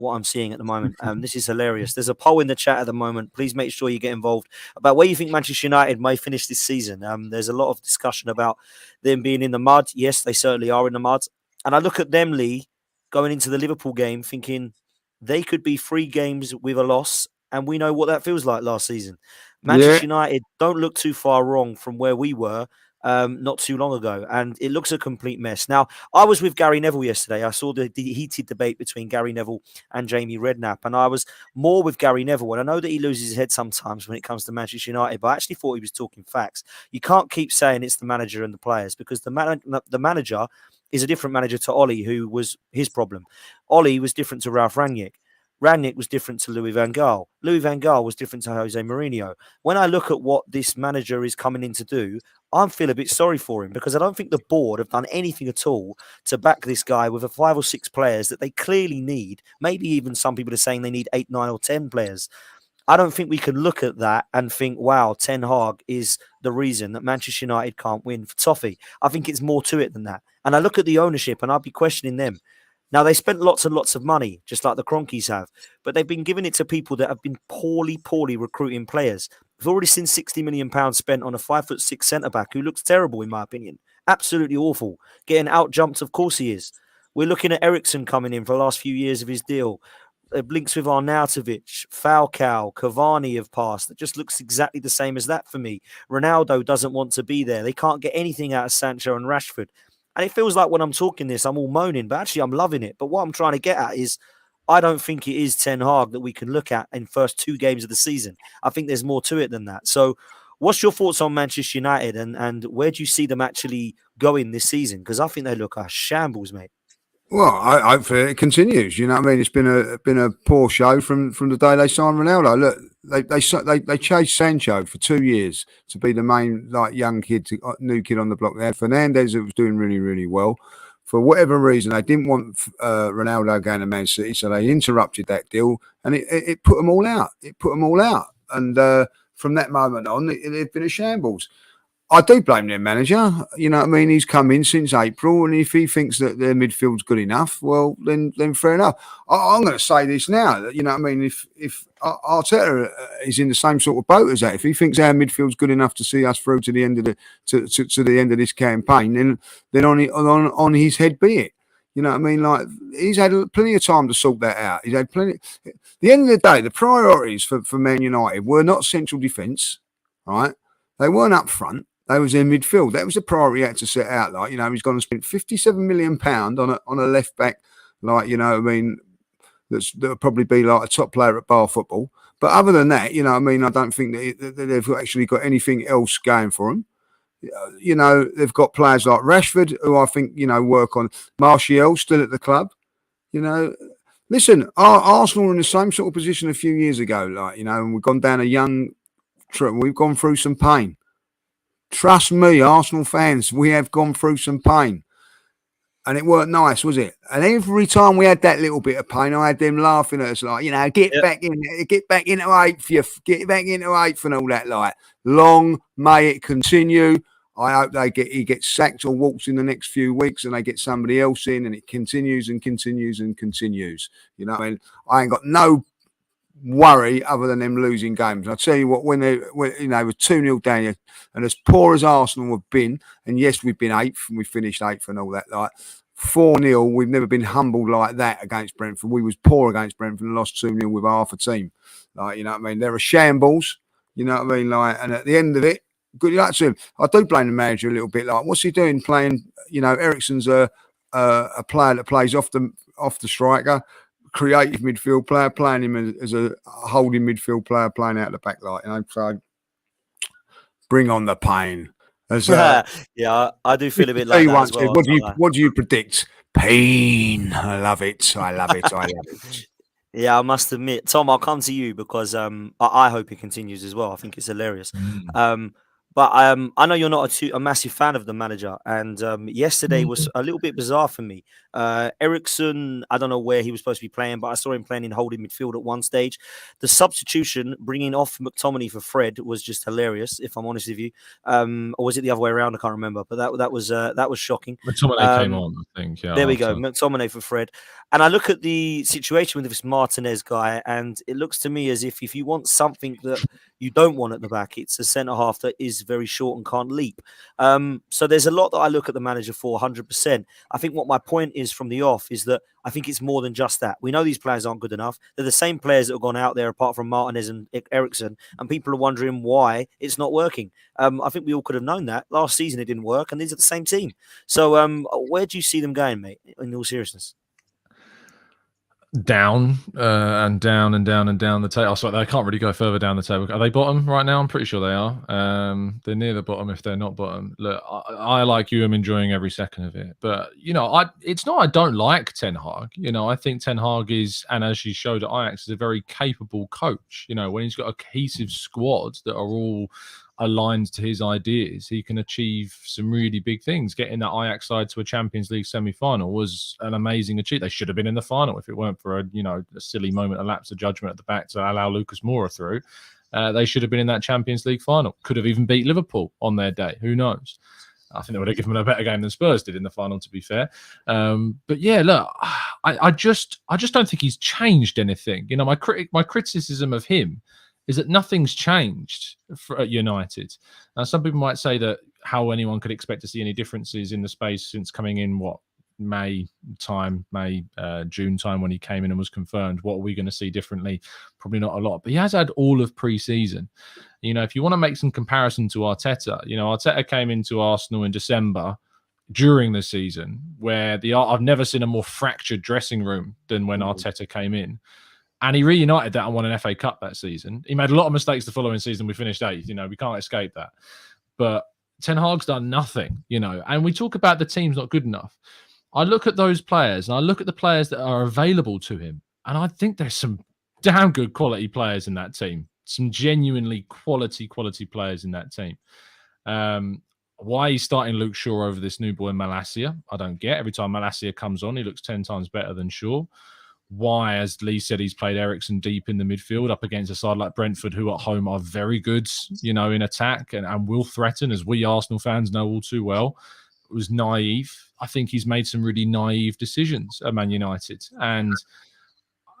what I'm seeing at the moment. This is hilarious. There's a poll in the chat at the moment. Please make sure you get involved about where you think Manchester United may finish this season. There's a lot of discussion about them being in the mud. Yes, they certainly are in the mud. And I look at them, Lee, going into the Liverpool game, thinking they could be 3 games with a loss. And we know what that feels like last season. Manchester United don't look too far wrong from where we were not too long ago. And it looks a complete mess. Now, I was with Gary Neville yesterday. I saw the heated debate between Gary Neville and Jamie Redknapp. And I was more with Gary Neville. And I know that he loses his head sometimes when it comes to Manchester United, but I actually thought he was talking facts. You can't keep saying it's the manager and the players, because the manager is a different manager to Ollie, who was his problem. Ollie was different to Ralph Rangnick. Rangnick was different to Louis van Gaal. Louis van Gaal was different to Jose Mourinho. When I look at what this manager is coming in to do, I feel a bit sorry for him, because I don't think the board have done anything at all to back this guy with 5 or 6 players that they clearly need. Maybe even some people are saying they need 8, 9 or 10 players. I don't think we can look at that and think, wow, Ten Hag is the reason that Manchester United can't win for Toffee. I think it's more to it than that. And I look at the ownership and I'd be questioning them. Now, they spent lots and lots of money, just like the Cronkies have, but they've been giving it to people that have been poorly recruiting players. We've already seen £60 million spent on a 5'6" centre-back who looks terrible, in my opinion. Absolutely awful. Getting out-jumped, of course he is. We're looking at Eriksen coming in for the last few years of his deal. Links with Arnautovic, Falcao, Cavani have passed. It just looks exactly the same as that for me. Ronaldo doesn't want to be there. They can't get anything out of Sancho and Rashford. And it feels like when I'm talking this, I'm all moaning, but actually I'm loving it. But what I'm trying to get at is I don't think it is Ten Hag that we can look at in first 2 games of the season. I think there's more to it than that. So what's your thoughts on Manchester United and where do you see them actually going this season? Because I think they look a shambles, mate. Well, I hopefully it continues. You know what I mean? It's been a poor show from the day they signed Ronaldo. Look, they chased Sancho for 2 years to be the main young kid, new kid on the block. They had Fernandes who was doing really, really well. For whatever reason, they didn't want Ronaldo going to Man City, so they interrupted that deal, and it put them all out. It put them all out, and from that moment on, it's been a shambles. I do blame their manager. You know what I mean? He's come in since April, and if he thinks that their midfield's good enough, well, then fair enough. I'm going to say this now. You know what I mean? If Arteta is in the same sort of boat as that, if he thinks our midfield's good enough to see us through to the end of the end of this campaign, then on his head be it. You know what I mean? Like, he's had plenty of time to sort that out. He's had plenty. At the end of the day, the priorities for Man United were not central defence, right? They weren't up front. They was in midfield. That was the priority he had to set out. Like, you know, he's going to spend £57 million on a left back, like, you know what I mean, that'll probably be like a top player at bar football. But other than that, you know what I mean, I don't think that they've actually got anything else going for them. You know, they've got players like Rashford, who I think, you know, work on. Martial still at the club. You know, listen, Arsenal were in the same sort of position a few years ago, like, you know, and we've gone down a young trip. We've gone through some pain. Trust me, Arsenal fans, we have gone through some pain. And it weren't nice, was it? And every time we had that little bit of pain, I had them laughing at us like, you know, get back into 8th, get back into 8th and all that. Like, long may it continue. I hope he gets sacked or walks in the next few weeks and they get somebody else in, and it continues and continues and continues. You know what I mean? I ain't got no worry other than them losing games. I'll tell you what, when they were 2-0 down, and as poor as Arsenal have been, and yes, we've been 8th and we finished 8th and all that, like 4-0, we've never been humbled like that against Brentford. We was poor against Brentford and lost 2-0 with half a team. Like, you know what I mean? They're a shambles, you know what I mean? Like, and at the end of it, good luck to him. I do blame the manager a little bit. Like, what's he doing playing? You know, Eriksen's a player that plays off the striker. Creative midfield player, playing him as a holding midfield player, playing out the back line. You know, so bring on the pain. Yeah, I do feel a bit like that as well. What do you predict? Pain. I love it. I love it. Yeah, I must admit, Tom, I'll come to you because I hope it continues as well. I think it's hilarious. But I know you're not a massive fan of the manager, and yesterday was a little bit bizarre for me. Ericsson, I don't know where he was supposed to be playing, but I saw him playing in holding midfield at one stage. The substitution, bringing off McTominay for Fred, was just hilarious, if I'm honest with you. Or was it the other way around? I can't remember, but that was shocking. McTominay came on, I think. Yeah, There we go, McTominay for Fred. And I look at the situation with this Martinez guy, and it looks to me as if you want something that you don't want at the back, it's a centre half that is very short and can't leap. So there's a lot that I look at the manager for, 100%. I think what my point is from the off is that I think it's more than just that. We know these players aren't good enough. They're the same players that have gone out there apart from Martinez and Ericsson, and people are wondering why it's not working. I think we all could have known that. Last season it didn't work, and these are the same team. So where do you see them going, mate, in all seriousness? Down and down and down and down the table. So they can't really go further down the table. Are they bottom right now? I'm pretty sure they are. They're near the bottom if they're not bottom. Look, I like you. I'm enjoying every second of it. But, it's not I don't like Ten Hag. I think Ten Hag is, and as she showed at Ajax, is a very capable coach. When he's got a cohesive squad that are all aligned to his ideas, he can achieve some really big things. Getting that Ajax side to a Champions League semi-final was an amazing achievement. They should have been in the final if it weren't for a silly moment, a lapse of judgment at the back to allow Lucas Moura through. They should have been in that Champions League final. Could have even beat Liverpool on their day. Who knows? I think they would have given them a better game than Spurs did in the final, to be fair. But yeah, look, I just don't think he's changed anything. My criticism of him is that nothing's changed at United. Now, some people might say that how anyone could expect to see any differences in the space since coming in, June time when he came in and was confirmed. What are we going to see differently? Probably not a lot. But he has had all of pre-season. If you want to make some comparison to Arteta, Arteta came into Arsenal in December during the season where I've never seen a more fractured dressing room than when Arteta came in. And he reunited that and won an FA Cup that season. He made a lot of mistakes the following season. We finished 8th. We can't escape that. But Ten Hag's done nothing, And we talk about the team's not good enough. I look at those players and I look at the players that are available to him. And I think there's some damn good quality players in that team. Some genuinely quality players in that team. Why he's starting Luke Shaw over this new boy Malacia, I don't get. Every time Malacia comes on, he looks 10 times better than Shaw. Why, as Lee said, he's played Ericsson deep in the midfield up against a side like Brentford, who at home are very good, in attack and will threaten, as we Arsenal fans know all too well. It was naive. I think he's made some really naive decisions at Man United. And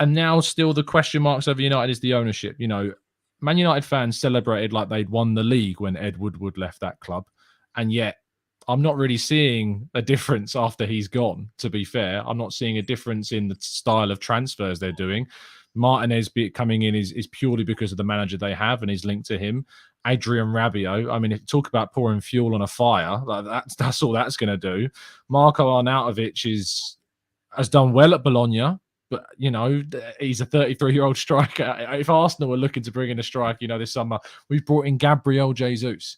now still the question marks over United is the ownership. Man United fans celebrated like they'd won the league when Ed Woodward left that club. And yet, I'm not really seeing a difference after he's gone, to be fair. I'm not seeing a difference in the style of transfers they're doing. Martinez coming in is purely because of the manager they have and is linked to him. Adrian Rabiot, talk about pouring fuel on a fire. That's all that's going to do. Marco Arnautovic has done well at Bologna, but, he's a 33-year-old striker. If Arsenal were looking to bring in a striker, this summer, we've brought in Gabriel Jesus.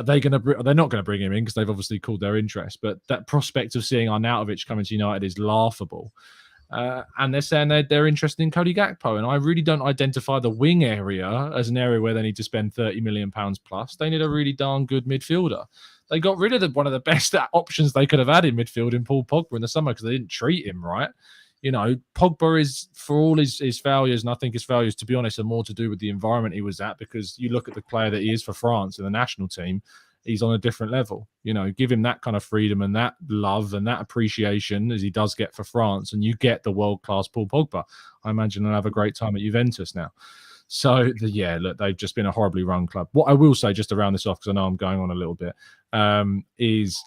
They're not going to bring him in because they've obviously called their interest. But that prospect of seeing Arnautovic coming to United is laughable. And they're saying they're interested in Cody Gakpo. And I really don't identify the wing area as an area where they need to spend £30 million plus. They need a really darn good midfielder. They got rid of one of the best options they could have had in midfield in Paul Pogba in the summer because they didn't treat him right. Pogba is, for all his failures, and I think his failures, to be honest, are more to do with the environment he was at, because you look at the player that he is for France and the national team, he's on a different level. Give him that kind of freedom and that love and that appreciation as he does get for France, and you get the world-class Paul Pogba. I imagine he'll have a great time at Juventus now. So, look, they've just been a horribly run club. What I will say, just to round this off, because I know I'm going on a little bit, is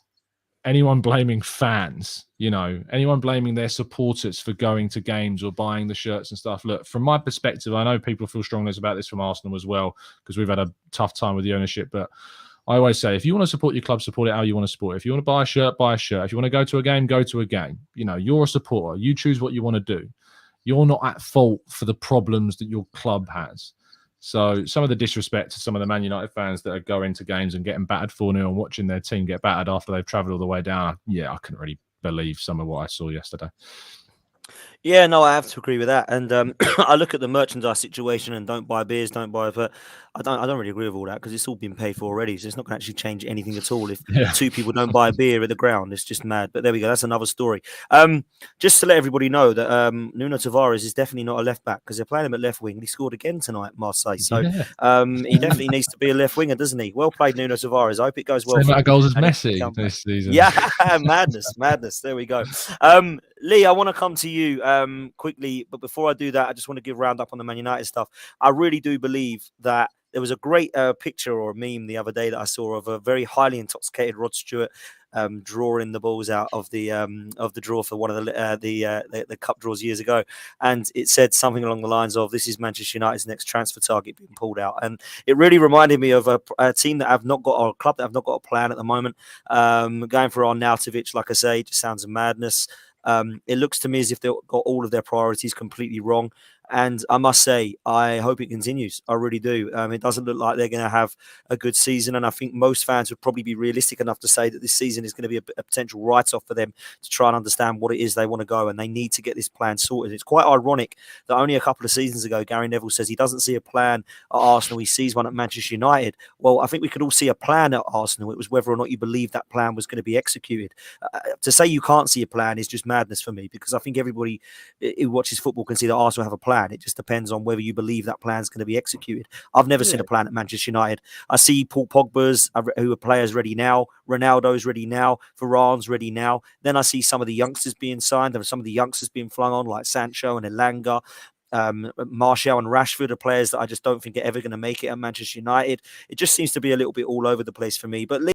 anyone blaming fans, anyone blaming their supporters for going to games or buying the shirts and stuff. Look, from my perspective, I know people feel strongly about this from Arsenal as well, because we've had a tough time with the ownership. But I always say, if you want to support your club, support it how you want to support it. If you want to buy a shirt, buy a shirt. If you want to go to a game, go to a game. You're a supporter. You choose what you want to do. You're not at fault for the problems that your club has. So some of the disrespect to some of the Man United fans that are going to games and getting battered 4-0 and watching their team get battered after they've travelled all the way down, I couldn't really believe some of what I saw yesterday. Yeah, no, I have to agree with that. And I look at the merchandise situation and don't buy beers, don't buy. But I don't really agree with all that because it's all been paid for already. So it's not going to actually change anything at all if Yeah. two people don't buy a beer at the ground. It's just mad. But there we go. That's another story. Just to let everybody know that Nuno Tavares is definitely not a left back because they're playing him at left wing. And he scored again tonight, Marseille. So Yeah. he definitely needs to be a left winger, doesn't he? Well played, Nuno Tavares. I hope it goes well Same for amount him. of goals as And he can Messi come back. this season. Yeah, madness. There we go. Lee, I want to come to you quickly, but before I do that, I just want to give a round up on the Man United stuff. I really do believe that there was a great picture or a meme the other day that I saw of a very highly intoxicated Rod Stewart drawing the balls out of the draw for one of the cup draws years ago, and it said something along the lines of "This is Manchester United's next transfer target being pulled out," and it really reminded me of a team that have not got, or a club that have not got a plan at the moment. Going for Arnautovic, like I say, just sounds madness. It looks to me as if they've got all of their priorities completely wrong. And I must say, I hope it continues. I really do. It doesn't look like they're going to have a good season. And I think most fans would probably be realistic enough to say that this season is going to be a potential write-off for them to try and understand what it is they want to go. And they need to get this plan sorted. It's quite ironic that only a couple of seasons ago, Gary Neville says he doesn't see a plan at Arsenal. He sees one at Manchester United. Well, I think we could all see a plan at Arsenal. It was whether or not you believe that plan was going to be executed. To say you can't see a plan is just madness for me, because I think everybody who watches football can see that Arsenal have a plan. It just depends on whether you believe that plan is going to be executed. I've never seen a plan at Manchester United. I see Paul Pogba's, who are players ready now, Ronaldo's ready now, Varane's ready now. Then I see some of the youngsters being signed and some of the youngsters being flung on, like Sancho and Elanga. Martial and Rashford are players that I just don't think are ever going to make it at Manchester United. It just seems to be a little bit all over the place for me. But